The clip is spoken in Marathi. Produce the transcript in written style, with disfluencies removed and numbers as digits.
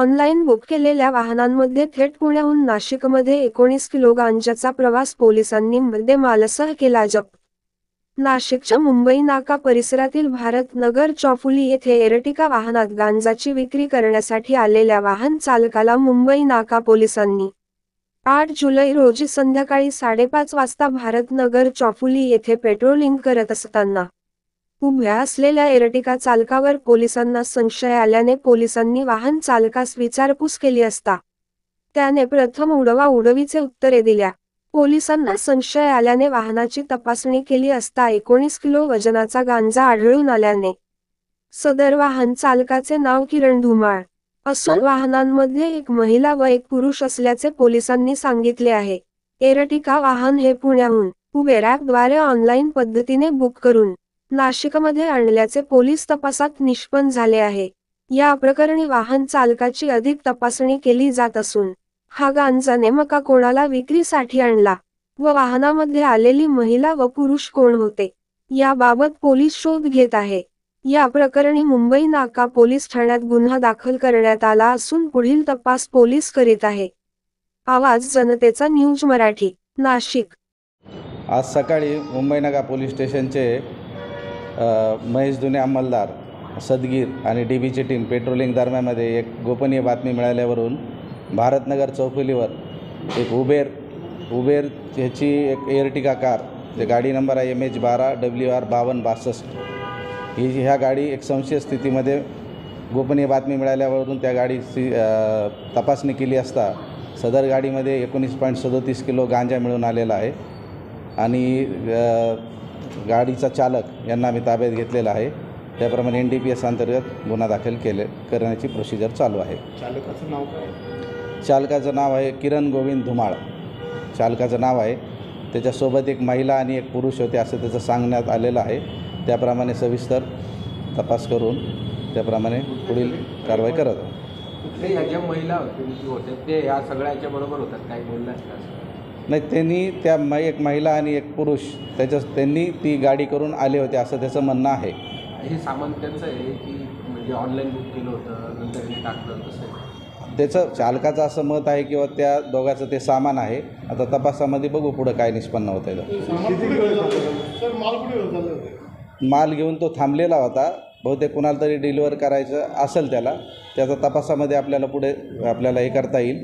ऑनलाईन बुक केलेल्या वाहनांमध्ये थेट पुण्याहून नाशिकमध्ये 19 किलो गांजाचा प्रवास पोलिसांनी मुद्देमालासह केला जप्त। नाशिकच्या मुंबई नाका परिसरातील भारत नगर चौफुली येथे एर्टिगा वाहनात गांजाची विक्री करण्यासाठी आलेल्या वाहन चालकाला मुंबई नाका पोलिसांनी 8 जुलै रोजी संध्याकाळी 5:30 वाजता भारत नगर चौफुली येथे पेट्रोलिंग करत असताना उभ्या असलेल्या एर्टिगा चालकावर पोलिसांना संशय आल्याने पोलिसांनी वाहन चालकास विचारपूस केली असता त्याने प्रथम उडवाउडवीचे उत्तरे दिल्या। पोलिसांना संशय आल्याने वाहनाची तपासणी केली असता 19 किलो वजनाचा गांजा आढळून आल्याने सदर वाहन चालकाचे नाव किरण धुमाळ असून वाहनांमध्ये एक महिला व एक पुरुष असल्याचे पोलिसांनी सांगितले आहे। एर्टिगा वाहन हे पुण्याहून उबेर ॲपद्वारे ऑनलाईन पद्धतीने बुक करून नाशिकमध्ये आणल्याचे पोलीस तपासात निष्पन्न झाले आहे। या प्रकरणी वाहन चालकाची अधिक तपासणी केली जात असून हा गांजा नेमका कोणाला विक्रीसाठी आणला व वाहनामध्ये आलेली महिला व पुरुष कोण होते याबाबत पोलीस शोध घेत आहे। या प्रकरणी मुंबई नाका पोलीस ठाण्यात गुन्हा दाखल करण्यात आला असून पुढील तपास पोलीस करीत आहे। आवाज जनतेचा न्यूज मराठी, नाशिक। आज सकाळी मुंबई नाका पोलीस स्टेशनचे महेश दुने अंमलदार सदगीर आणि डीबीची टीम पेट्रोलिंग दरम्यानमध्ये एक गोपनीय बातमी मिळाल्यावरून भारतनगर चौफुलीवर एक उबेर ह्याची एक एर्टिगा कार, जे गाडी नंबर आहे MH12WR5262 ह्या गाडी एक संशय स्थितीमध्ये गोपनीय बातमी मिळाल्यावरून त्या गाडीची तपासणी केली असता सदर गाडीमध्ये 19.37 किलो गांजा मिळून आलेला आहे आणि गाडीचा चालक यांना आम्ही ताब्यात घेतलेला आहे। त्याप्रमाणे NDPS अंतर्गत गुन्हा दाखल करण्याची प्रोसिजर चालू आहे। चालकाचं नाव काय? चालकाचं नाव आहे किरण गोविंद धुमाळ चालकाचं नाव आहे। त्याच्यासोबत एक महिला आणि एक पुरुष होते असं त्याचं सांगण्यात आलेलं आहे। त्याप्रमाणे सविस्तर तपास करून त्याप्रमाणे पुढील कारवाई करत आहोत। कुठल्या ज्या महिला होत्या ते या सगळ्याच्या बरोबर होतात काय बोलणार नाही, त्यांनी एक महिला आणि एक पुरुष त्यांनी ती गाडी करून आले होते असं त्याचं म्हणणं आहे। हे सामान त्यांचं आहे की म्हणजे ऑनलाईन बुक केलं होतं नंतर हे टाकलं तसं त्याचं चालकाचं असं मत आहे किंवा त्या दोघांचं ते सामान आहे। आता तपासामध्ये बघू पुढं काय निष्पन्न होतं आहे। माल घेऊन तो थांबलेला होता, बहुतेक कुणाला तरी डिलिव्हर करायचं असेल त्याचा तपासामध्ये आपल्याला पुढे हे करता येईल।